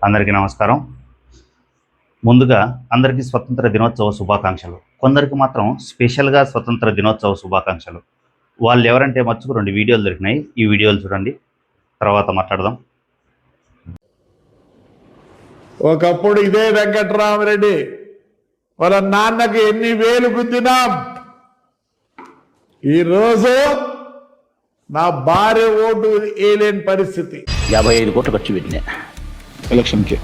అందరికీ నమస్కారం. ముందుగా అందరికీ స్వతంత్ర దినోత్సవ శుభాకాంక్షలు. కొందరికి మాత్రం స్పెషల్గా స్వతంత్ర దినోత్సవ శుభాకాంక్షలు. వాళ్ళు ఎవరంటే మచ్చుకు 2 వీడియోలు దొరికినాయి. ఈ వీడియోలు చూడండి, తర్వాత మాట్లాడదాం. ఒకప్పుడు ఇదే వెంకట్రామరెడ్డి వాళ్ళ నాన్నకి ఎన్ని వేలు గుద్దినాం. ఈరోజు నా భార్య ఓటు వేయలేని పరిస్థితి. 55 కోట్లు ఖర్చు పెట్టినా ఎలక్షన్కి,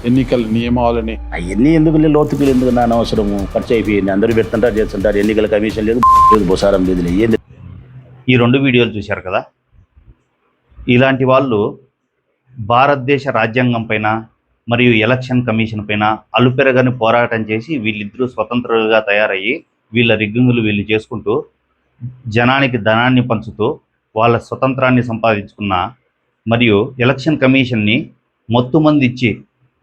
ఎన్నికల నియమాలని అవన్నీ ఎందుకు లోతుకులు ఎందుకు నా అనవసరము ఖర్చు అయిపోయింది. అందరూ పెడుతుంటారు, చేస్తుంటారు. ఎన్నికల కమిషన్ లేదు, బొసారం లేదు. ఏంది ఈ 2 వీడియోలు చూశారు కదా. ఇలాంటి వాళ్ళు భారతదేశ రాజ్యాంగం పైన మరియు ఎలక్షన్ కమిషన్ పైన అలుపెరగని పోరాటం చేసి వీళ్ళిద్దరూ స్వతంత్రులుగా తయారయ్యి వీళ్ళ రిగ్గింగులు వీళ్ళు చేసుకుంటూ జనానికి ధనాన్ని పంచుతూ వాళ్ళ స్వతంత్రాన్ని సంపాదించుకున్న మరియు ఎలక్షన్ కమిషన్ని మొత్తుమంది ఇచ్చి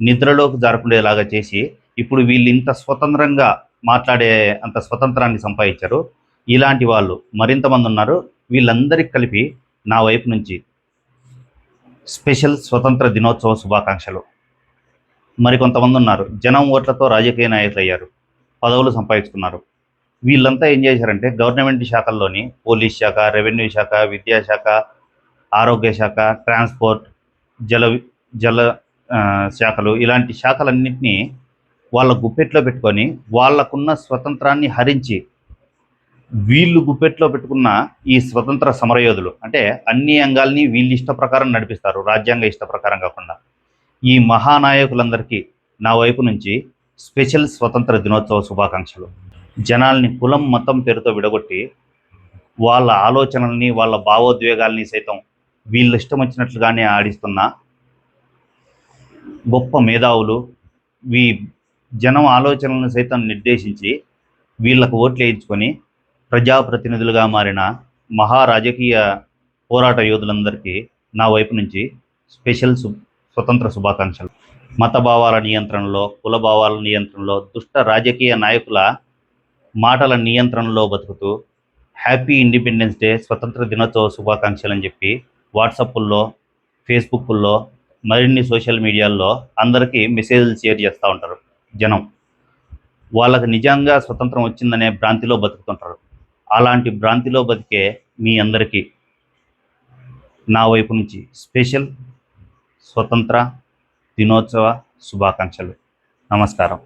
నిద్రలోకి జారుకునేలాగా చేసి ఇప్పుడు వీళ్ళు ఇంత స్వతంత్రంగా మాట్లాడే అంత స్వతంత్రాన్ని సంపాదించారు. ఇలాంటి వాళ్ళు మరింతమంది ఉన్నారు. వీళ్ళందరికీ కలిపి నా వైపు నుంచి స్పెషల్ స్వతంత్ర దినోత్సవ శుభాకాంక్షలు. మరికొంతమంది ఉన్నారు, జనం ఓట్లతో రాజకీయ నాయకులు అయ్యారు, పదవులు సంపాదించుకున్నారు. వీళ్ళంతా ఏం చేశారంటే గవర్నమెంట్ శాఖల్లోని పోలీస్ శాఖ, రెవెన్యూ శాఖ, విద్యాశాఖ, ఆరోగ్య శాఖ, ట్రాన్స్పోర్ట్, జల శాఖలు, ఇలాంటి శాఖలన్నింటినీ వాళ్ళ గుప్పెట్లో పెట్టుకొని వాళ్ళకున్న స్వతంత్రాన్ని హరించి వీళ్ళు గుప్పెట్లో పెట్టుకున్న ఈ స్వతంత్ర సమరయోధులు అంటే అన్ని అంగాల్ని వీళ్ళు ఇష్ట ప్రకారం నడిపిస్తారు, రాజ్యాంగ ఇష్ట ప్రకారం కాకుండా. ఈ మహానాయకులందరికీ నా వైపు నుంచి స్పెషల్ స్వతంత్ర దినోత్సవ శుభాకాంక్షలు. జనాల్ని కులం మతం పేరుతో విడగొట్టి వాళ్ళ ఆలోచనల్ని వాళ్ళ భావోద్వేగాల్ని సైతం వీళ్ళు ఇష్టం వచ్చినట్లుగానే ఆడిస్తున్న గొప్ప మేధావులు, జనం ఆలోచనలను సైతం నిర్దేశించి వీళ్ళకు ఓట్లు వేయించుకొని ప్రజాప్రతినిధులుగా మారిన మహారాజకీయ పోరాట యోధులందరికీ నా వైపు నుంచి స్పెషల్ స్వతంత్ర శుభాకాంక్షలు. మత భావాల నియంత్రణలో, కుల భావాల నియంత్రణలో, దుష్ట రాజకీయ నాయకుల మాటల నియంత్రణలో బతుకుతూ హ్యాపీ ఇండిపెండెన్స్ డే, స్వతంత్ర దినోత్సవ శుభాకాంక్షలు అని చెప్పి వాట్సాప్ల్లో, ఫేస్బుక్ల్లో, మరిన్ని సోషల్ మీడియాల్లో అందరికీ మెసేజ్లు షేర్ చేస్తూ ఉంటారు. జనం వాళ్ళకి నిజంగా స్వతంత్రం వచ్చిందనే భ్రాంతిలో బతుకుతుంటారు. అలాంటి భ్రాంతిలో బతికే మీ అందరికీ నా వైపు నుంచి స్పెషల్ స్వతంత్ర దినోత్సవ శుభాకాంక్షలు. నమస్కారం.